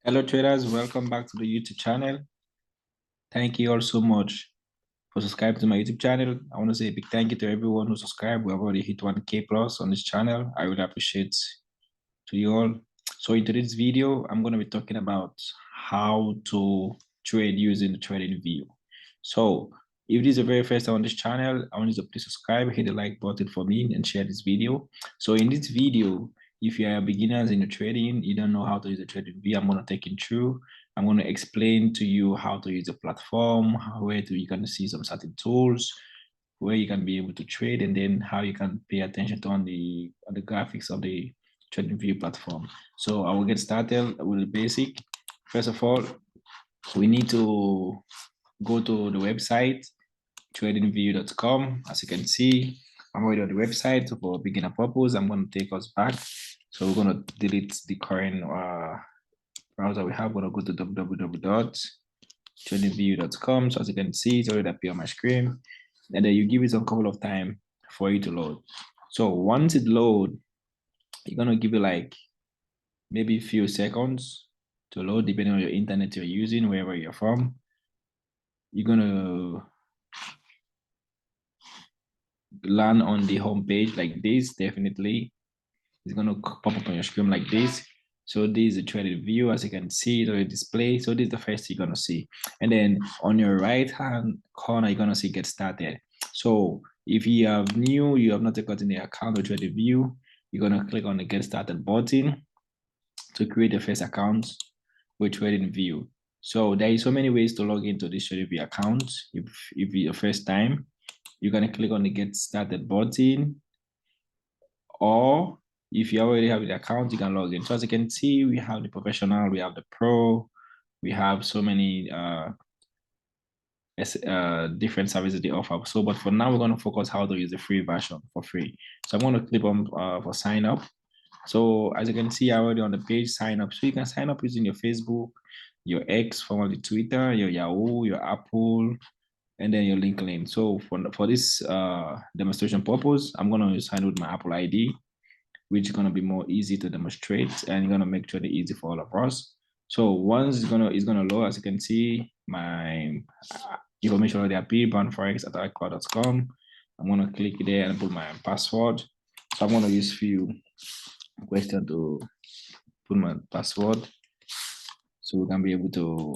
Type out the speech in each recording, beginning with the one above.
Hello traders, welcome back to the YouTube channel. Thank you all so much for subscribing to my YouTube channel. I want to say a big thank you to everyone who subscribed. We have already hit 1K plus on this channel. I really appreciate to you all. So in today's video, I'm going to be talking about how to trade using the TradingView. So if this is the very first time on this channel, I want you to please subscribe, hit the like button for me and share this video. So in this video, if you are beginners in the trading, you don't know how to use the TradingView, I'm going to take you through. I'm going to explain to you how to use the platform, you can see some certain tools, where you can be able to trade, and then how you can pay attention to on the graphics of the TradingView platform. So I will get started with the basic. First of all, we need to go to the website tradingview.com. As you can see, I'm already on the website. So for beginner purpose, I'm going to take us back. So we're going to delete the current browser we have. We're going to go to www.tradingview.com. So as you can see, it's already appear on my screen. And then you give it a couple of time for it to load. So once it load, you're going to give it like maybe a few seconds to load, depending on your internet you're using, wherever you're from. You're going to land on the home page like this. Definitely it's going to pop up on your screen like this. So this is the traded view. As you can see, it's already displayed. So this is the first you're going to see. And then on your right hand corner, you're going to see get started. So if you are new, you have not gotten the account with traded view, you're going to click on the get started button to create a first account with TradingView. So there is so many ways to log into this TradingView account. If it's your first time, you're going to click on the get started button, or if you already have the account, you can log in. So as you can see, we have the professional, we have the pro, we have so many different services they offer. So, but for now, we're going to focus how to use the free version for free. So I'm going to click on for sign up. So as you can see, already on the page, sign up. So you can sign up using your Facebook, your X, formerly Twitter, your Yahoo, your Apple, and then your LinkedIn. So for this demonstration purpose, I'm going to sign with my Apple ID, which is going to be more easy to demonstrate, and going to make sure it's easy for all of us. So once it's gonna load, as you can see, my information already appeared, Forex@iCloud.com. I'm gonna click there and put my password. So I'm gonna use few questions to put my password, so we can be able to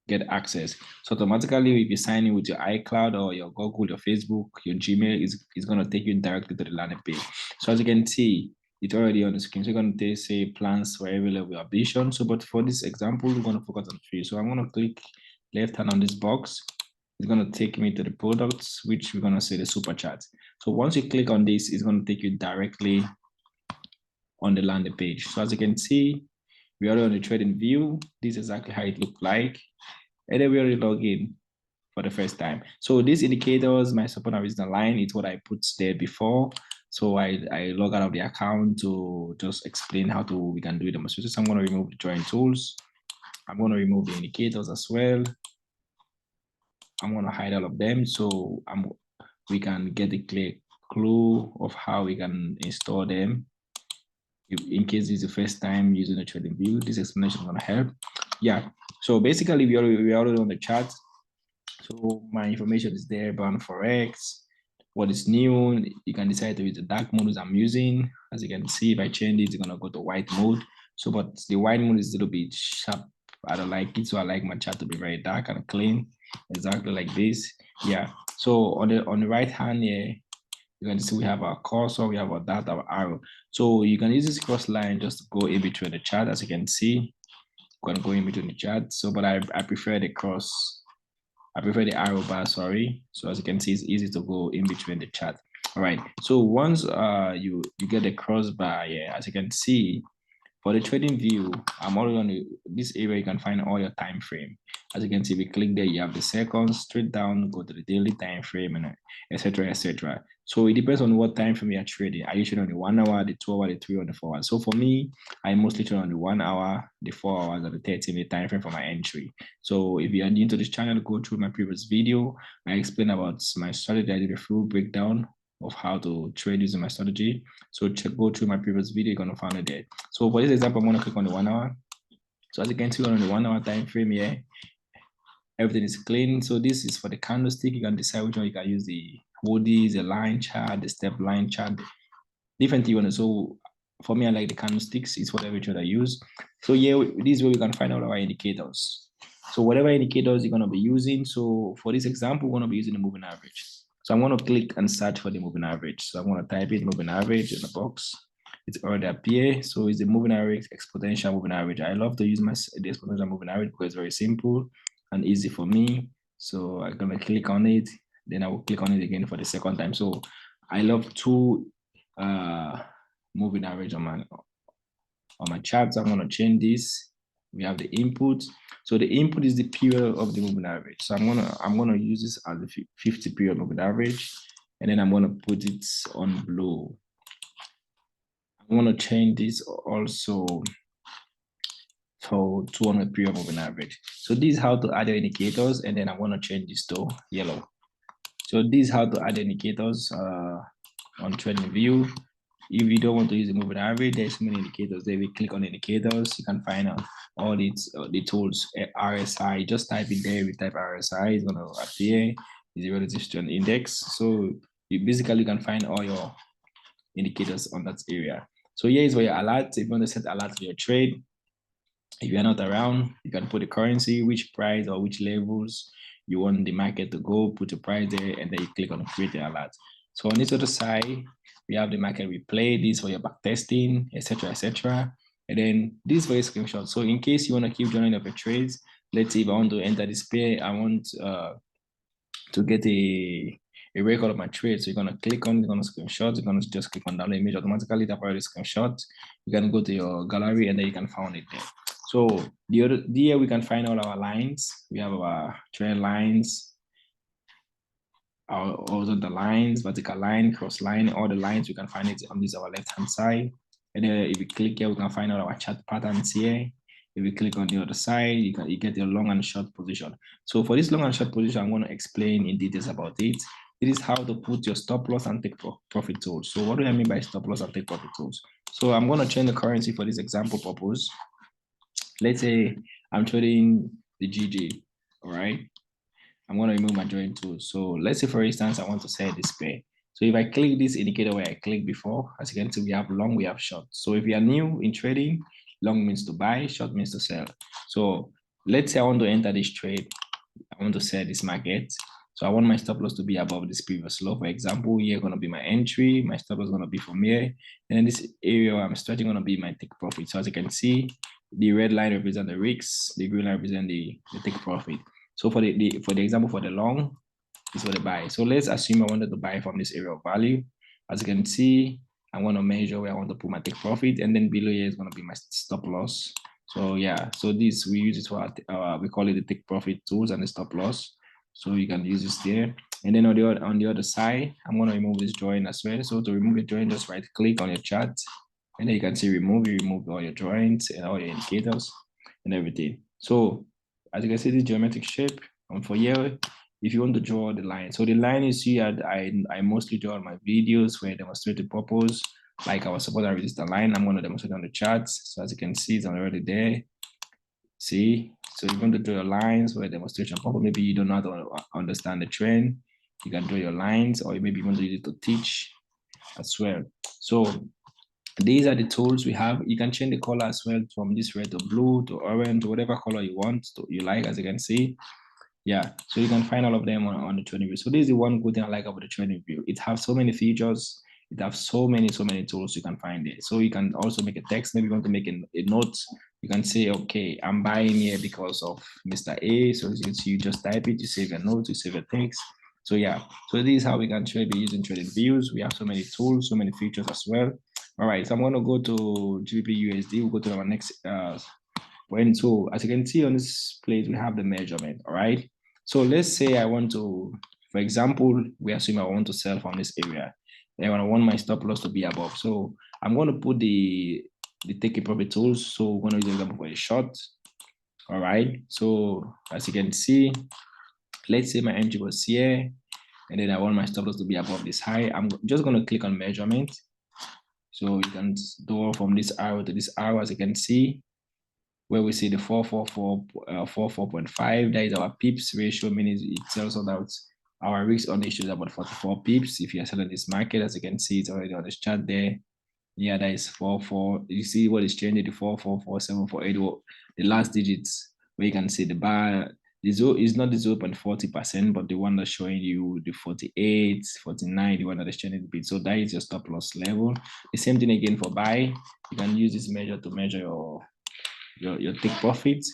get access. So automatically, if you sign in with your iCloud or your Google, your Facebook, your Gmail, is going to take you directly to the landing page. So as you can see, it's already on the screen. So you're going to say plans for every level of ambition. So, but for this example, we're going to focus on free. So I'm going to click left hand on this box. It's going to take me to the products, which we're going to say the super chat. So once you click on this, it's going to take you directly on the landing page. So as you can see, we are on the trading view. This is exactly how it looked like. And then we already log in for the first time. So these indicators, my support and resistance line, it's what I put there before. So I log out of the account to just explain how we can do it demonstration. So I'm going to remove the drawing tools. I'm going to remove the indicators as well. I'm going to hide all of them so we can get a clear clue of how we can install them. In case it's the first time using the TradingView, this explanation is going to help. Yeah, so basically we already on the chart. So my information is there about Forex, what is new. You can decide to use the dark mode I'm using. As you can see, if I change it, it's gonna go to white mode. So, but the white mode is a little bit sharp. I don't like it, so I like my chart to be very dark and clean, exactly like this. Yeah. So on the right hand here, you can see we have our cursor, we have our data, our arrow. So you can use this cross line just to go in between the chart. As you can see, I'm gonna go in between the chart. So, but I prefer the arrow bar, sorry. So as you can see, it's easy to go in between the chart. All right. So once you get the crossbar here, as you can see, for the trading view, I'm already on this area. You can find all your time frame. As you can see, we click there, you have the seconds, straight down, go to the daily time frame, and etc. etc. So it depends on what time frame you are trading. Are you trading on the 1 hour, the 2 hour, the 3 or the 4 hours? So for me, I mostly trade on the 1 hour, the 4 hours, and the 30-minute time frame for my entry. So if you are new to this channel, go through my previous video. I explained about my strategy. I did a full breakdown of how to trade using my strategy. So go through my previous video, you're gonna find it there. So for this example, I'm gonna click on the 1 hour. So as you can see on the 1 hour time frame here, everything is clean. So this is for the candlestick. You can decide which one you can use, the hoodies, the line chart, the step line chart, different thing you want to. So for me, I like the candlesticks. It's whatever chart I use. So yeah, this is where we can find out our indicators. So whatever indicators you're going to be using. So for this example, we're going to be using the moving average. So I'm going to click and search for the moving average. So I'm going to type in moving average in the box. It's already appear. So it's the moving average, exponential moving average. I love to use the exponential moving average because it's very simple and easy for me. So I'm going to click on it. Then I will click on it again for the second time. So I love to moving average on my chart. So I'm going to change this. We have the input. So the input is the period of the moving average. So I'm gonna use this as the 50 period moving average, and then I'm gonna put it on blue. I'm gonna change this also for 200 period moving average. So this is how to add your indicators, and then I'm gonna change this to yellow. So this is how to add indicators on TradingView. If you don't want to use the moving average, there's many indicators there. We click on indicators, you can find out all the tools. RSI, just type it there. We type RSI, it's gonna appear. Is a relative strength index. So you basically can find all your indicators on that area. So here is where your alert. If you want to set alert for your trade, if you're not around, you can put the currency, which price or which levels you want the market to go, put your price there, and then you click on create the alert. So on this other side, we have the market replay, this for your back testing, etc., etc. And then this for your screenshot. So in case you want to keep joining up your trades, let's say if I want to enter this pair, I want to get a record of my trade. So you're gonna click on, you're gonna screenshot, you're gonna just click on download image automatically, that already screenshot. You can go to your gallery and then you can find it there. So here we can find all our lines. We have our trend lines, our horizontal lines, vertical line, cross line, all the lines. We can find it on this our left hand side. And then if we click here, we can find out our chart patterns here. If we click on the other side, you get your long and short position. So for this long and short position, I'm going to explain in details about it. It is how to put your stop loss and take profit tools. So what do I mean by stop loss and take profit tools? So I'm going to change the currency for this example purpose. Let's say I'm trading the GJ, all right? I'm going to remove my join tool. So let's say, for instance, I want to sell this pair. So if I click this indicator where I clicked before, as you can see, we have long, we have short. So if you are new in trading, long means to buy, short means to sell. So let's say I want to enter this trade. I want to sell this market. So I want my stop loss to be above this previous low. For example, here going to be my entry. My stop loss is going to be from here. And then this area where I'm starting going to be my take profit. So as you can see, the red line represents the risks, the green line represents the take profit. So for the example for the long, is for the buy. So let's assume I wanted to buy from this area of value. As you can see, I want to measure where I want to put my take profit, and then below here is going to be my stop loss. So yeah, so this we use it for we call it the take profit tools and the stop loss. So you can use this there. And then on the other side, I'm going to remove this join as well. So to remove the join, just right click on your chart, and then you can see remove. You remove all your joints and all your indicators and everything. So as you can see, this geometric shape. And for here, if you want to draw the line, so the line you see, I mostly draw on my videos where I demonstrate the purpose, like our support and resistance line. I'm going to demonstrate on the charts. So as you can see, it's already there. See, so you're going to draw your lines for a demonstration purpose. Maybe you don't know how to understand the trend. You can draw your lines, or maybe you want to use it to teach as well. So these are the tools we have. You can change the color as well from this red to blue to orange, whatever color you want you like, as you can see. Yeah, so you can find all of them on the TradingView. So this is the one good thing I like about the TradingView. It has so many features. It has so many tools you can find it. So you can also make a text. Maybe you want to make a note. You can say, okay, I'm buying here because of Mr. A. So you just type it, you save your notes, you save your text. So yeah, so this is how we can trade using TradingViews. We have so many tools, so many features as well. All right, so I'm going to go to GBP/USD. We'll go to our next point. So as you can see on this plate, we have the measurement. All right. So let's say I want to, for example, we assume I want to sell from this area. And I want my stop loss to be above. So I'm going to put the take profit tools. So we're going to use the example for a short. All right. So as you can see, let's say my entry was here, and then I want my stop loss to be above this high. I'm just going to click on measurement. So you can go from this arrow to this arrow, as you can see. where we see the 44.5. That is our pips ratio, meaning it tells us that our risk on issue is about 44 pips. If you're selling this market, as you can see, it's already on this chart there. Yeah, that is 44. You see what is changing, the 444.748, the last digits where you can see the bar. The zero is not the 0.40%, but the one that's showing you the 48, 49, the one that is changing the bit. So that is your stop loss level. The same thing again for buy. You can use this measure to measure your take profits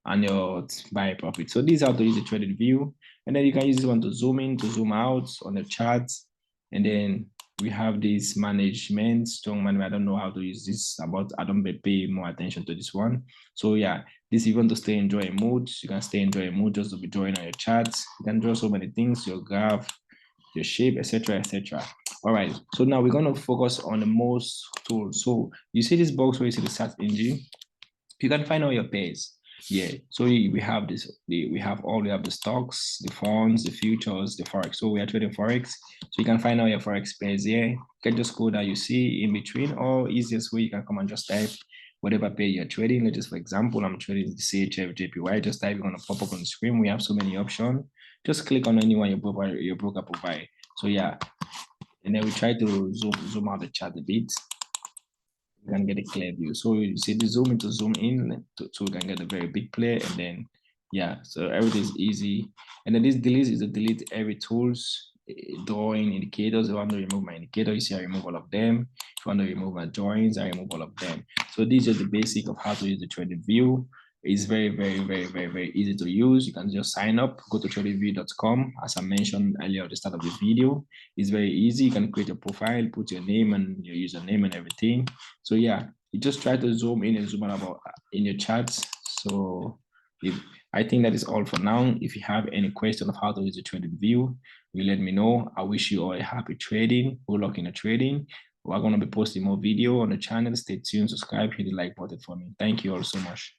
and your buy profit. So this is how to use the TradingView. And then you can use this one to zoom in, to zoom out on the charts. And then we have this management, strong management. I don't know how to use this, I don't pay more attention to this one. So yeah, this, if you want to stay in drawing mode, you can stay in drawing mode just to be drawing on your charts. You can draw so many things, your graph, your shape, etc., etc. All right, so now we're going to focus on the most tools. So you see this box where you see the search engine, you can find all your pairs. Yeah, so we have this, we have the stocks, the funds, the futures, the forex. So we are trading forex, so you can find all your forex pairs here. You can just go that you see in between, or easiest way, you can come and just type whatever pair you're trading. Let's just, for example, I'm trading the CHF JPY. Just type, going to pop up on the screen. We have so many options. Just click on anyone your broker provide. So yeah, and then we try to zoom out the chart a bit. You can get a clear view. So you see the zoom in to zoom in, so we can get a very big play. And then yeah, so everything's easy. And then this delete is to delete every tools, drawing indicators. If I want to remove my indicator, you see I remove all of them. If I want to remove my drawings, I remove all of them. So these are the basic of how to use the TradingView. It's very easy to use. You can just sign up, go to tradingview.com. As I mentioned earlier at the start of the video, it's very easy. You can create a profile, put your name and your username and everything. So yeah, you just try to zoom in and zoom out about in your charts. So I think that is all for now. If you have any question of how to use the TradingView, you let me know. I wish you all a happy trading. Good luck in the trading. We're going to be posting more video on the channel. Stay tuned, subscribe, hit the like button for me. Thank you all so much.